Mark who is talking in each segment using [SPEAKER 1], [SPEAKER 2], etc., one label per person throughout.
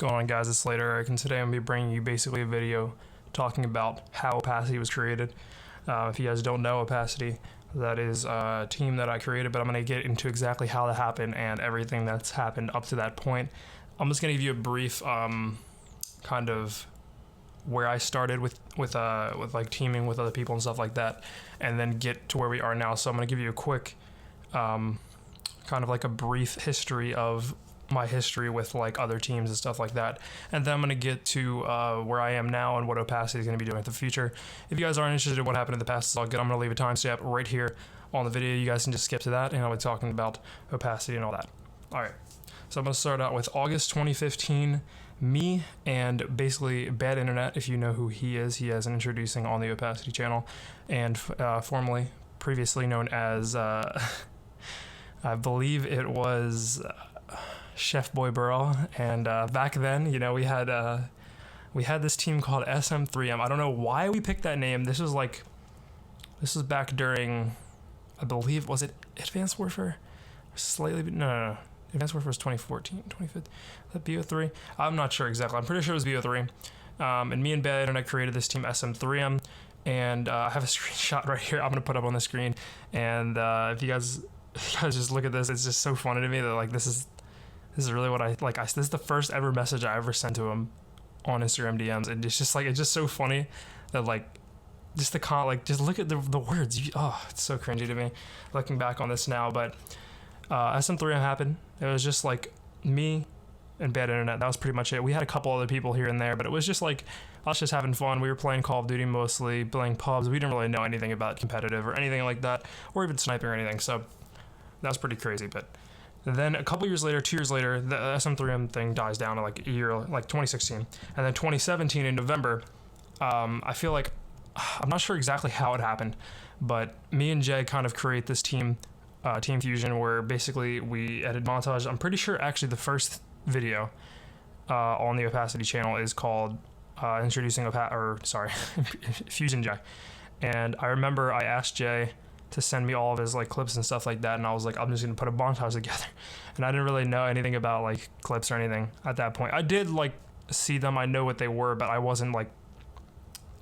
[SPEAKER 1] Going on, guys? It's Slater Eric, and today I'm going to be bringing you basically a video talking about how Opacity was created. If you guys don't know Opacity, that is a team that I created, but I'm going to get into exactly how that happened and everything that's happened up to that point. I'm just going to give you a brief kind of where I started with like teaming with other people and stuff like that, and then get to where we are now. So I'm going to give you a quick kind of like a brief history of my history with like other teams and stuff like that, and then I'm going to get to where I am now and what Opacity is going to be doing in the future. If you guys aren't interested in what happened in the past, it's all good. I'm going to leave a timestamp right here on the video. You guys can just skip to that, and I'll be talking about Opacity and all that. Alright, so I'm going to start out with August 2015. Me and basically Bad Internet, if you know who he is an introducing on the Opacity channel, and formerly previously known as I believe it was Chef Boy Burrow. And back then, you know, we had this team called SM3M. I don't know why we picked that name. This was back during, I believe, was it Advanced Warfare? Slightly, no. Advanced Warfare was 2014, 2015. That BO3? I'm not sure exactly. I'm pretty sure it was BO3. And me and Bad Internet created this team SM3M, and I have a screenshot right here. I'm gonna put up on the screen. And if you guys just look at this, it's just so funny to me that like this is really what I like. This is the first ever message I ever sent to him on Instagram DMs, and it's just so funny that like just just look at the words. It's so cringy to me looking back on this now. But SM3M happened. It was just like me and Bad Internet. That was pretty much it. We had a couple other people here and there, but it was just like us just having fun. We were playing Call of Duty mostly, playing pubs. We didn't really know anything about competitive or anything like that, or even sniping or anything. So that was pretty crazy. But then a couple years later, 2 years later, the SM3M thing dies down to like a year, like 2016. And then 2017 in November, I feel like, I'm not sure exactly how it happened, but me and Jay kind of create this team, Team Fusion, where basically we edit montage. I'm pretty sure actually the first video on the Opacity channel is called introducing Fusion Jay. And I remember I asked Jay to send me all of his like clips and stuff like that, and I was like, I'm just gonna put a montage together. And I didn't really know anything about like clips or anything at that point. I did like see them, I know what they were, but I wasn't like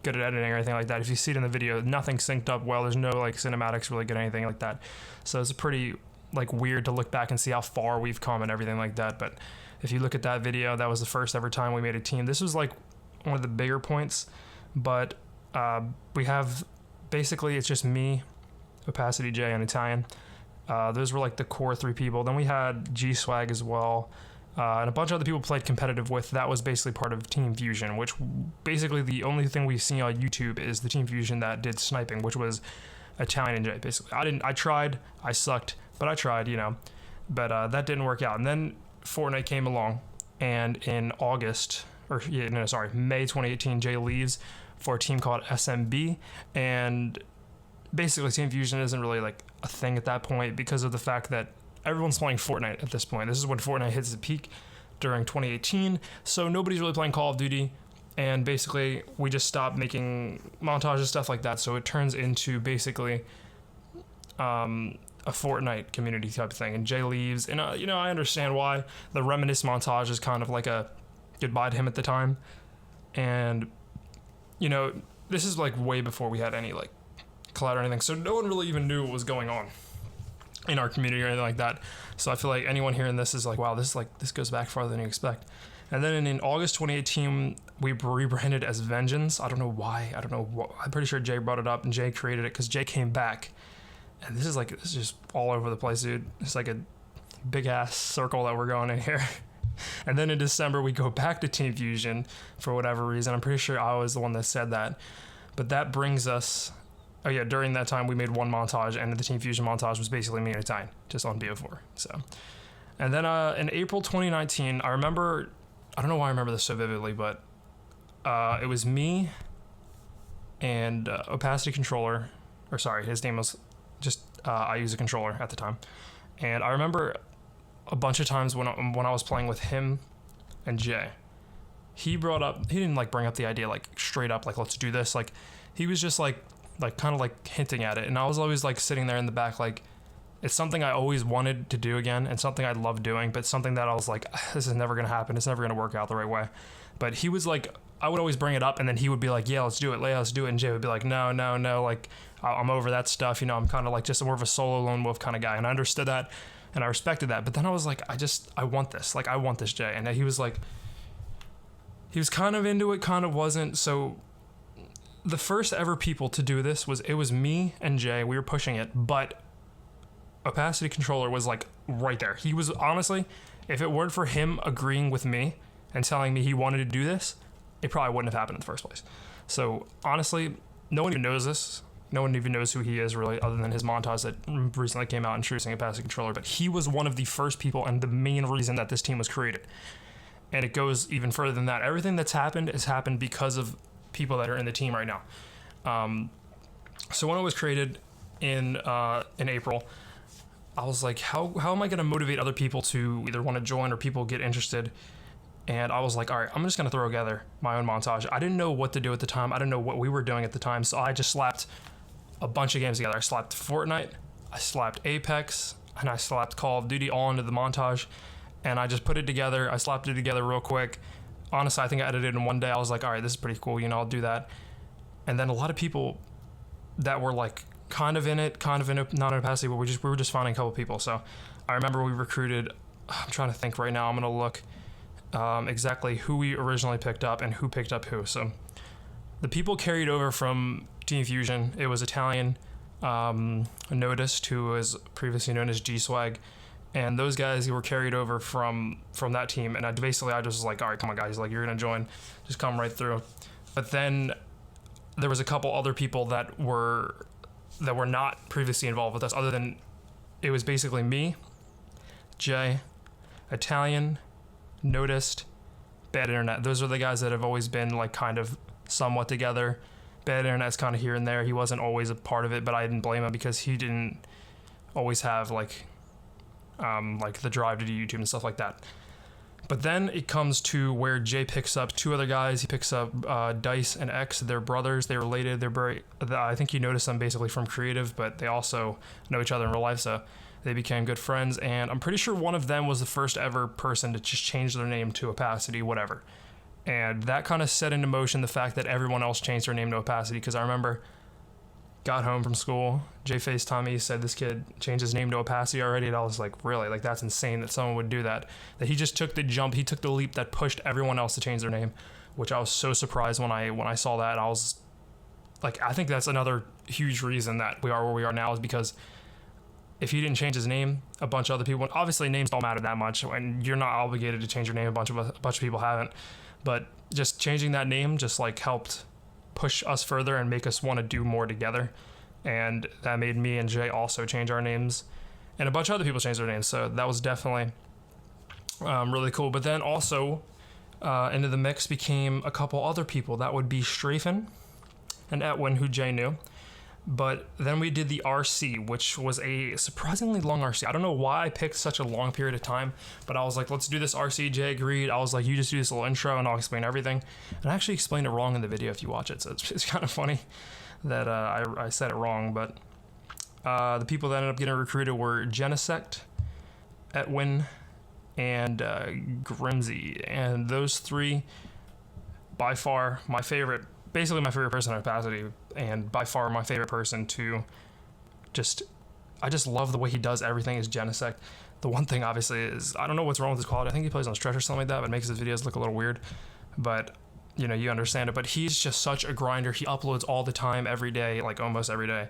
[SPEAKER 1] good at editing or anything like that. If you see it in the video, nothing synced up well. There's no like cinematics really good or anything like that. So it's pretty like weird to look back and see how far we've come and everything like that. But if you look at that video, that was the first ever time we made a team. This was like one of the bigger points, but we have basically, it's just me, Opacity, Jay, and Italian. Those were like the core 3 people. Then we had G-Swag as well, and a bunch of other people played competitive with. That was basically part of Team Fusion, which basically the only thing we've seen on YouTube is the Team Fusion that did sniping, which was Italian and Jay, basically. I tried, I sucked, but I tried, you know. But that didn't work out. And then Fortnite came along, and in May 2018, Jay leaves for a team called SMB, and basically Team Fusion isn't really like a thing at that point because of the fact that everyone's playing Fortnite at this point. This is when Fortnite hits the peak during 2018, so nobody's really playing Call of Duty, and basically we just stopped making montages, stuff like that. So it turns into basically a Fortnite community type of thing, and Jay leaves, and you know, I understand why. The reminisce montage is kind of like a goodbye to him at the time, and you know, this is like way before we had any like cloud or anything, so no one really even knew what was going on in our community or anything like that. So I feel like anyone hearing this is like, wow, this goes back farther than you expect. And then in August 2018, we rebranded as Vengeance. I don't know why. I'm pretty sure Jay brought it up, and Jay created it because Jay came back. And this is just all over the place, dude. It's like a big ass circle that we're going in here. And then in December, we go back to Team Fusion for whatever reason. I'm pretty sure I was the one that said that. But that brings us, oh yeah, during that time we made one montage, and the Team Fusion montage was basically me and Italian, just on BO4. So, and then in April 2019, I don't know why I remember this so vividly, but it was me and Opacity controller, or sorry, his name was just I use a controller at the time. And I remember a bunch of times when I was playing with him and Jay, he didn't like bring up the idea like straight up like let's do this. Like he was just like kind of like hinting at it, and I was always like sitting there in the back like It's something I always wanted to do again, and something I love doing, but something that I was like, this is never going to happen. It's never going to work out the right way. But he was like, I would always bring it up, and then he would be like, yeah, let's do it, Leia, let's do it. And Jay would be like, no, like, I'm over that stuff. You know, I'm kind of like just more of a solo lone wolf kind of guy. And I understood that, and I respected that. But then I was like, I want this. Like, I want this, Jay. And he was like, he was kind of into it, kind of wasn't. So the first ever people to do this it was me and Jay. We were pushing it, but Opacity Controller was like right there. He was, honestly, if it weren't for him agreeing with me and telling me he wanted to do this, it probably wouldn't have happened in the first place. So honestly, no one even knows this. No one even knows who he is really, other than his montage that recently came out introducing Opacity Controller. But he was one of the first people and the main reason that this team was created. And it goes even further than that. Everything that's happened has happened because of people that are in the team right now. So when it was created in April, I was like, how am I going to motivate other people to either want to join or people get interested? And I was like, all right, I'm just going to throw together my own montage. I didn't know what to do at the time. I didn't know what we were doing at the time. So I just slapped a bunch of games together. I slapped Fortnite, I slapped Apex, and I slapped Call of Duty all into the montage. And I just put it together. I slapped it together real quick. Honestly, I think I edited it in one day. I was like, all right, this is pretty cool. You know, I'll do that. And then a lot of people that were like kind of in it, not in Opacity, but we were just finding a couple people. So I remember we recruited, I'm trying to think right now. I'm going to look exactly who we originally picked up and who picked up who. So the people carried over from Team Fusion, it was Italian, Noticed, who was previously known as G-Swag. And those guys were carried over from that team. And I just was like, all right, come on, guys. Like, you're going to join. Just come right through. But then there was a couple other people that were not previously involved with us, other than it was basically me, Jay, Italian, Noticed, Bad Internet. Those are the guys that have always been like kind of somewhat together. Bad Internet's kind of here and there. He wasn't always a part of it, but I didn't blame him because he didn't always have like the drive to do YouTube and stuff like that. But then it comes to where Jay picks up two other guys. He picks up Dice and X. They're brothers. They're related. I think you noticed them basically from creative, but they also know each other in real life, so they became good friends. And I'm pretty sure one of them was the first ever person to just change their name to Opacity, whatever. And that kind of set into motion the fact that everyone else changed their name to Opacity, because I remember got home from school, Jay FaceTimed me, said this kid changed his name to Opacity already, and I was like, really? Like, that's insane that someone would do that. That he just took the jump, he took the leap that pushed everyone else to change their name, which I was so surprised when I saw that. I was like, I think that's another huge reason that we are where we are now, is because if he didn't change his name, a bunch of other people, obviously names don't matter that much, and you're not obligated to change your name, a bunch of people haven't, but just changing that name just like helped push us further and make us want to do more together. And that made me and Jay also change our names, and a bunch of other people changed their names. So that was definitely really cool. But then also into the mix became a couple other people. That would be Strafen and Etwin, who Jay knew. But then we did the RC, which was a surprisingly long RC. I don't know why I picked such a long period of time, but I was like, let's do this RC. Jay agreed. I was like, you just do this little intro and I'll explain everything. And I actually explained it wrong in the video if you watch it, so it's kind of funny that I said it wrong. But the people that ended up getting recruited were Genesect, Etwin, and Grimsy. And those three, by far my favorite, basically my favorite person in Opacity, and by far my favorite person to I just love the way he does everything, is Genesect. The one thing obviously is, I don't know what's wrong with his quality. I think he plays on stretch or something like that, but it makes his videos look a little weird. But you know, you understand it. But he's just such a grinder. He uploads all the time, every day, like almost every day.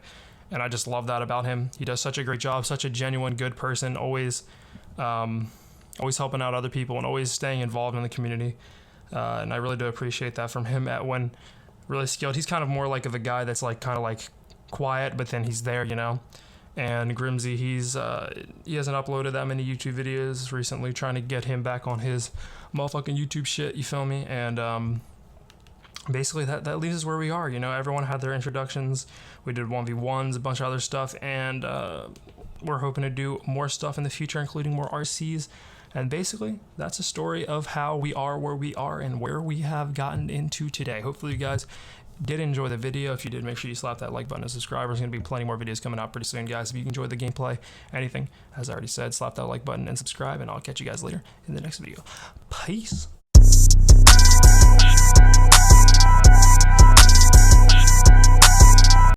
[SPEAKER 1] And I just love that about him. He does such a great job, such a genuine, good person, always helping out other people and always staying involved in the community. And I really do appreciate that from him. Etwin, really skilled. He's kind of more like of a guy that's like kind of like quiet, but then he's there, you know. And Grimsy, he hasn't uploaded that many YouTube videos recently, trying to get him back on his motherfucking YouTube shit, you feel me? And basically that leaves us where we are, you know. Everyone had their introductions. We did 1v1s, a bunch of other stuff, and we're hoping to do more stuff in the future, including more RCs. And basically, that's a story of how we are where we are and where we have gotten into today. Hopefully you guys did enjoy the video, if you did, make sure you slap that like button and subscribe. There's going to be plenty more videos coming out pretty soon, guys. If you enjoyed the gameplay, anything, as I already said, slap that like button and subscribe, and I'll catch you guys later in the next video. Peace.